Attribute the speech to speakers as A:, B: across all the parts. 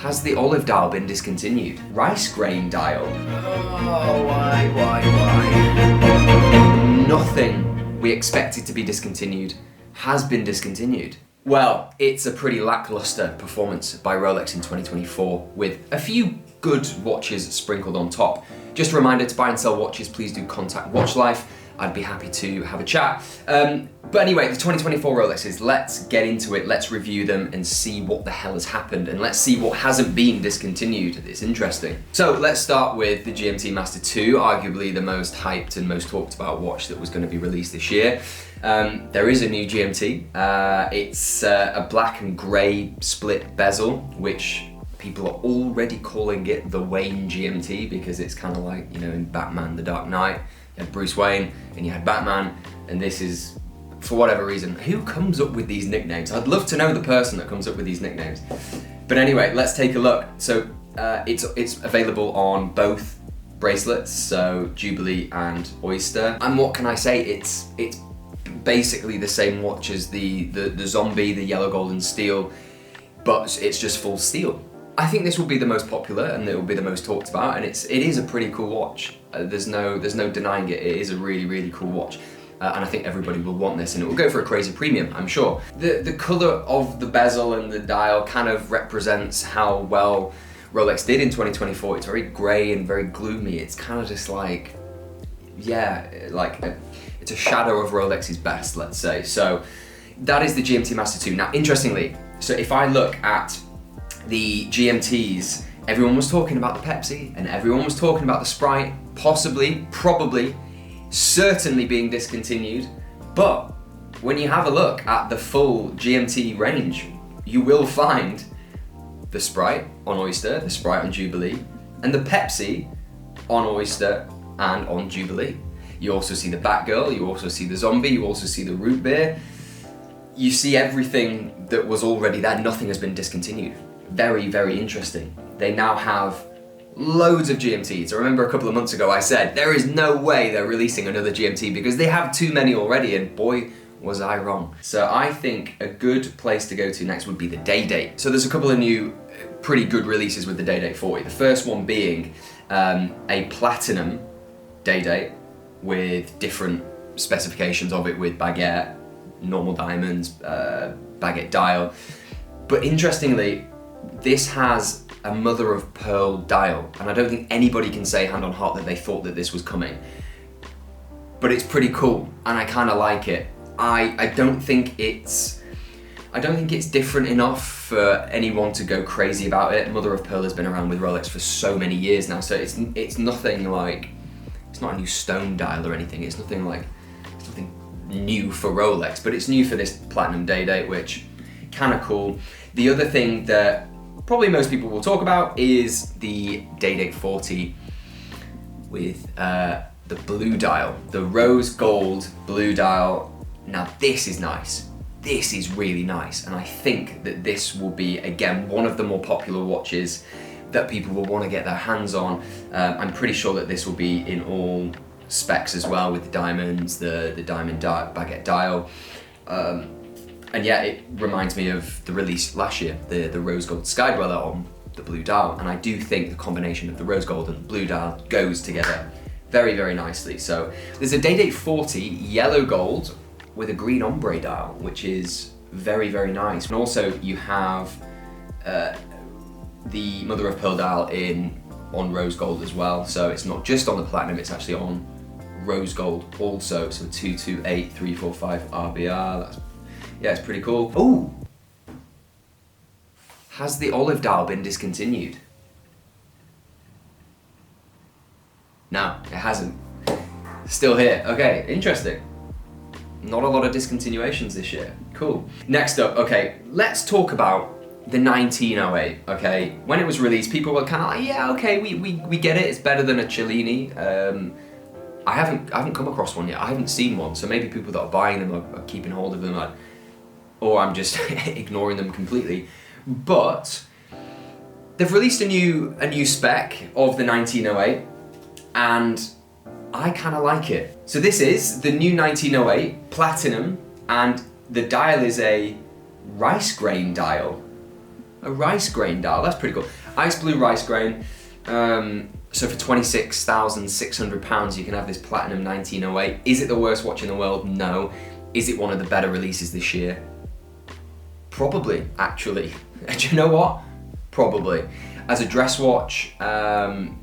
A: Has the olive dial been discontinued? Rice grain dial? Oh, why? Nothing we expected to be discontinued has been discontinued. Well, it's a pretty lackluster performance by Rolex in 2024 with a few good watches sprinkled on top. Just a reminder, to buy and sell watches, please do contact Watch Life. I'd be happy to have a chat. But anyway, the 2024 Rolexes, let's get into it. Let's review them and see what the hell has happened, and let's see what hasn't been discontinued. It's interesting. So let's start with the GMT Master 2, arguably the most hyped and most talked about watch that was going to be released this year. There is a new GMT. It's a black and grey split bezel, which people are already calling it the Wayne GMT because it's kind of like, you know, in Batman The Dark Knight, you had Bruce Wayne and you had Batman, and this is, for whatever reason, who comes up with these nicknames? I'd love to know the person that comes up with these nicknames. But anyway, let's take a look. So it's available on both bracelets, so Jubilee and Oyster. And what can I say? It's basically the same watch as the Zombie, the yellow, gold and steel, but it's just full steel. I think this will be the most popular and it will be the most talked about, and it is a pretty cool watch. There's no denying it. It is a really, really cool watch. And I think everybody will want this, and it will go for a crazy premium, I'm sure. The colour of the bezel and the dial kind of represents how well Rolex did in 2024. It's very grey and very gloomy. It's kind of just like, yeah, it's a shadow of Rolex's best, let's say. So that is the GMT Master 2. Now, interestingly, so if I look at the GMTs, everyone was talking about the Pepsi and everyone was talking about the Sprite, possibly, probably, certainly being discontinued. But when you have a look at the full GMT range, you will find the Sprite on Oyster, the Sprite on Jubilee, and the Pepsi on Oyster and on Jubilee. You also see the Batgirl, you also see the Zombie, you also see the Root Beer. You see everything that was already there. Nothing has been discontinued. Very, very interesting. They now have loads of GMTs. I remember a couple of months ago I said, there is no way they're releasing another GMT because they have too many already, and boy, was I wrong. So I think a good place to go to next would be the Day-Date. So there's a couple of new, pretty good releases with the Day-Date 40. The first one being a platinum Day-Date with different specifications of it, with baguette, normal diamonds, baguette dial. But interestingly, this has a mother of pearl dial, and I don't think anybody can say hand on heart that they thought that this was coming. But it's pretty cool, and I kind of like it. I don't think it's different enough for anyone to go crazy about it. Mother of pearl has been around with Rolex for so many years now, so it's nothing like, it's not a new stone dial or anything. It's nothing new for Rolex, but it's new for this platinum Day-Date, which kind of cool. The other thing that probably most people will talk about is the Day-Date 40 with the blue dial, the rose gold blue dial. Now this is nice. This is really nice, and I think that this will be, again, one of the more popular watches that people will want to get their hands on. I'm pretty sure that this will be in all specs as well, with the diamonds, the diamond baguette dial. And yeah, it reminds me of the release last year, the rose gold sky dweller on the blue dial, and I do think the combination of the rose gold and the blue dial goes together very, very nicely. So there's a Day-Date 40 yellow gold with a green ombre dial, which is very, very nice. And also you have the mother of pearl dial on rose gold as well. So it's not just on the platinum, it's actually on rose gold also. So 228345 RBR. Yeah, it's pretty cool. Ooh! Has the olive dial been discontinued? No, it hasn't. Still here. Okay, interesting. Not a lot of discontinuations this year. Cool. Next up, okay, let's talk about the 1908, okay? When it was released, people were kind of like, yeah, okay, we get it, it's better than a Cellini. I haven't come across one yet. I haven't seen one, so maybe people that are buying them are keeping hold of them, or I'm just ignoring them completely. But they've released a new spec of the 1908, and I kind of like it. So this is the new 1908 Platinum, and the dial is a rice grain dial. A rice grain dial, that's pretty cool. Ice blue rice grain. So for £26,600 you can have this Platinum 1908. Is it the worst watch in the world? No. Is it one of the better releases this year? Probably, actually. Do you know what? Probably. As a dress watch,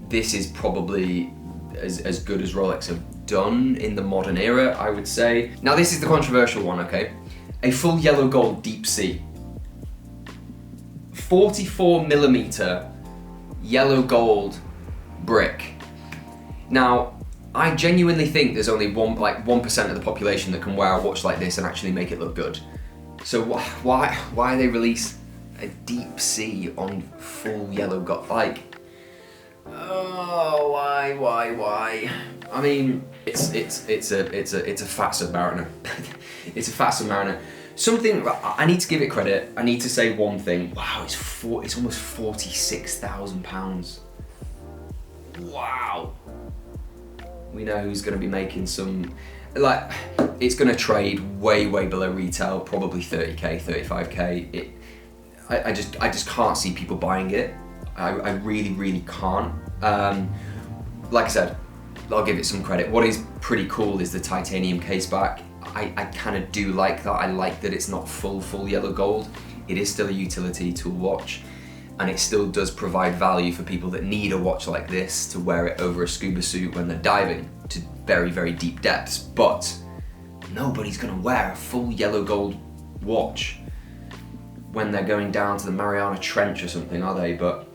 A: this is probably as good as Rolex have done in the modern era, I would say. Now this is the controversial one, okay? A full yellow gold deep sea. 44mm yellow gold brick. Now, I genuinely think there's only 1% of the population that can wear a watch like this and actually make it look good. So why they release a deep sea on full yellow gold? Like, oh, why? I mean, it's a fat Submariner. It's a fat Submariner. Something, I need to give it credit. I need to say one thing. Wow, it's almost £46,000. Wow. We know who's going to be making some, like, it's going to trade way below retail, probably 30k, 35k. I just can't see people buying it. I really can't. Like I said, I'll give it some credit. What is pretty cool is the titanium case back. I kind of do like that. I like that it's not full yellow gold. It is still a utility tool watch, and it still does provide value for people that need a watch like this to wear it over a scuba suit when they're diving to very deep depths. But nobody's gonna wear a full yellow gold watch when they're going down to the Mariana Trench or something, are they? But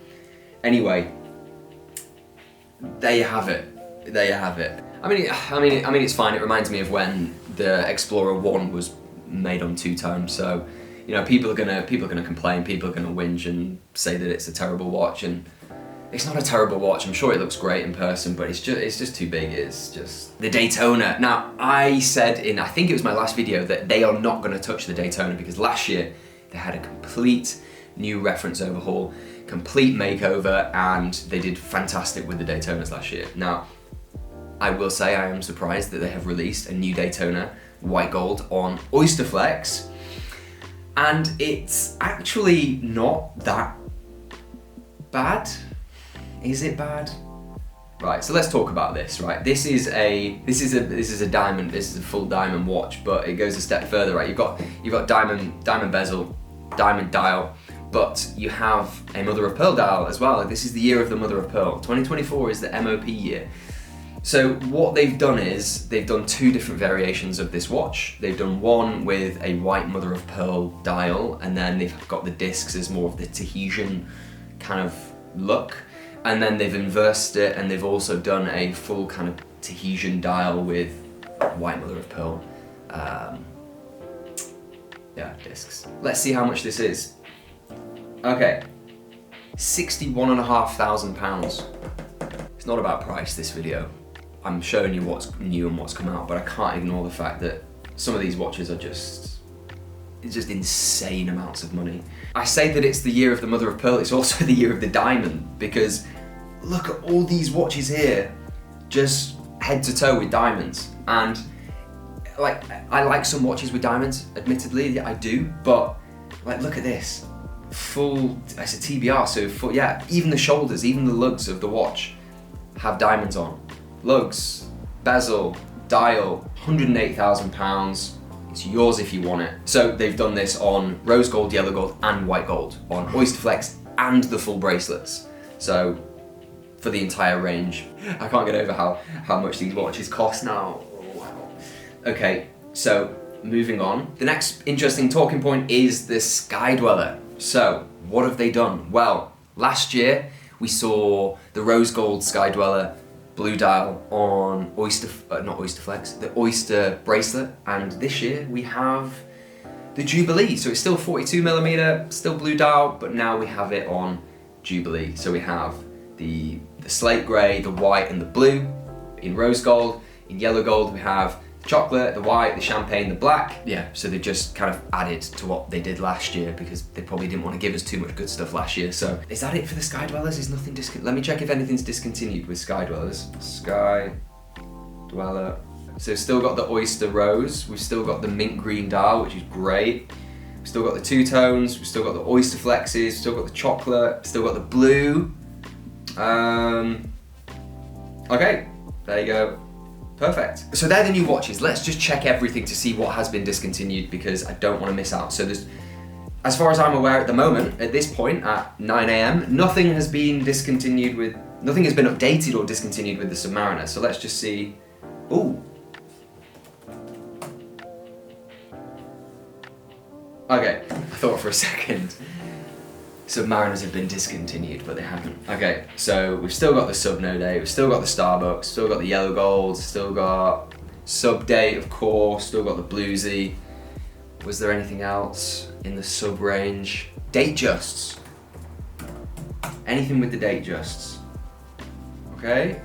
A: anyway, there you have it. There you have it. I mean, it's fine. It reminds me of when the Explorer 1 was made on 2 tones. So, you know, people are gonna complain. People are gonna whinge and say that it's a terrible watch, and it's not a terrible watch. I'm sure it looks great in person, but it's just too big. It's just the Daytona. Now, I said I think it was my last video, that they are not gonna touch the Daytona because last year they had a complete new reference overhaul, complete makeover, and they did fantastic with the Daytonas last year. Now, I will say I am surprised that they have released a new Daytona white gold on Oyster Flex, and it's actually not that bad. Is it bad? Right, so let's talk about this, right? This is a diamond, this is a full diamond watch, but it goes a step further, right? You've got diamond bezel, diamond dial, but you have a mother of pearl dial as well. This is the year of the mother of pearl. 2024 is the MOP year. So what they've done is, they've done 2 different variations of this watch. They've done one with a white mother of pearl dial, and then they've got the discs as more of the Tahitian kind of look. And then they've inversed it, and they've also done a full kind of Tahitian dial with white mother of pearl discs. Let's see how much this is. Okay, £61,500. It's not about price, this video. I'm showing you what's new and what's come out, but I can't ignore the fact that some of these watches are just insane amounts of money. I say that it's the year of the mother of pearl, it's also the year of the diamond, because look at all these watches here, just head to toe with diamonds. And like, I like some watches with diamonds, admittedly, I do, but like, look at this. Full, it's a TBR, so full, yeah, even the shoulders, even the lugs of the watch have diamonds on. Lugs, bezel, dial, £108,000. It's yours if you want it. So they've done this on rose gold, yellow gold, and white gold, on Oyster Flex and the full bracelets. So for the entire range. I can't get over how much these watches cost now. Oh, wow. Okay, so moving on. The next interesting talking point is the Sky Dweller. So what have they done? Well, last year we saw the rose gold Sky Dweller blue dial on not Oyster Flex, the Oyster bracelet, and this year we have the Jubilee. So it's still 42mm, still blue dial, but now we have it on Jubilee. So we have the slate grey, the white, and the blue in rose gold. In yellow gold we have the chocolate, the white, the champagne, the black. Yeah, so they just kind of added to what they did last year because they probably didn't want to give us too much good stuff last year. So is that it for the Sky Dwellers? Is nothing let me check if anything's discontinued with Sky Dwellers. Sky Dweller. So still got the Oyster Rose, we've still got the mint green dial, which is great. we've still got the two-tones, we've still got the oyster flexes, we've still got the chocolate, still got the blue. Okay, there you go. Perfect. So they're the new watches. Let's just check everything to see what has been discontinued because I don't want to miss out. So there's, as far as I'm aware at the moment, at this point at 9 AM, nothing has been discontinued with, nothing has been updated or discontinued with the Submariner. So let's just see. Ooh. Okay, I thought for a second Submariners have been discontinued, but they haven't. Okay, so we've still got the Sub No Date, we've still got the Starbucks, still got the Yellow Gold, still got Sub Date, of course, still got the Bluesy. Was there anything else in the Sub range? Date Justs. Anything with the Date Justs. Okay,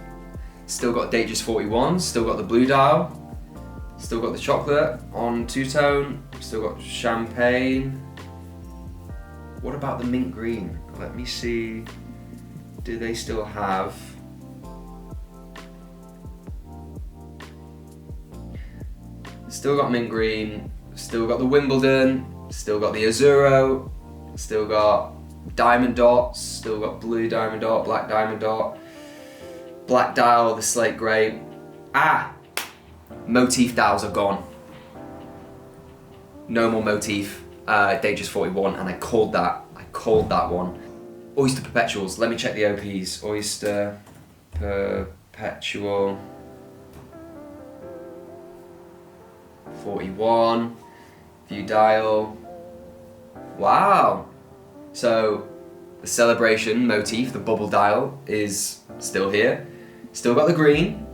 A: still got Date Just 41, still got the Blue Dial, still got the chocolate on two-tone, still got champagne. What about the mint green? Let me see. Do they still have? Still got mint green, still got the Wimbledon, still got the Azzurro, still got diamond dots, still got blue diamond dot, black diamond dot, black dial, the slate grey. Motif dials are gone. No more motif. Date Just 41, and I called that one. Oyster Perpetuals, let me check the OPs. Oyster Perpetual 41, view dial. Wow. So the Celebration motif, the bubble dial, is still here. Still got the green,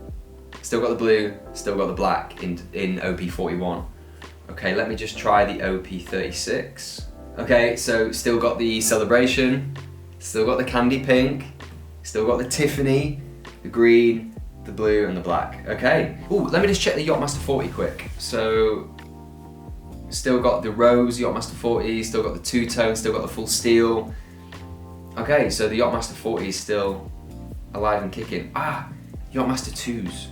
A: still got the blue, still got the black in OP 41. Okay, let me just try the OP36. Okay, so still got the Celebration, still got the Candy Pink, still got the Tiffany, the green, the blue, and the black. Okay. Ooh, let me just check the Yachtmaster 40 quick. So, still got the Rose Yachtmaster 40, still got the two-tone, still got the full steel. Okay, so the Yachtmaster 40 is still alive and kicking. Yachtmaster 2s.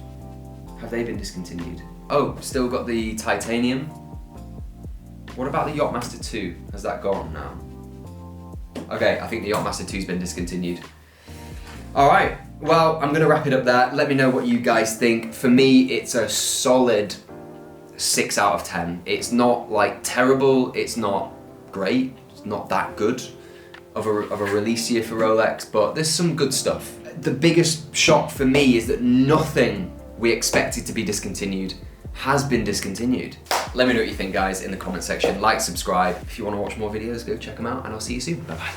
A: Have they been discontinued? Oh, still got the titanium. What about the Yachtmaster 2? Has that gone now? Okay, I think the Yachtmaster 2's been discontinued. Alright, well, I'm gonna wrap it up there. Let me know what you guys think. For me, it's a solid 6 out of 10. It's not like terrible, it's not great, it's not that good of a release year for Rolex, but there's some good stuff. The biggest shock for me is that nothing we expected to be discontinued has been discontinued. Let me know what you think, guys, in the comment section. Like, subscribe. If you want to watch more videos, go check them out, and I'll see you soon. Bye-bye.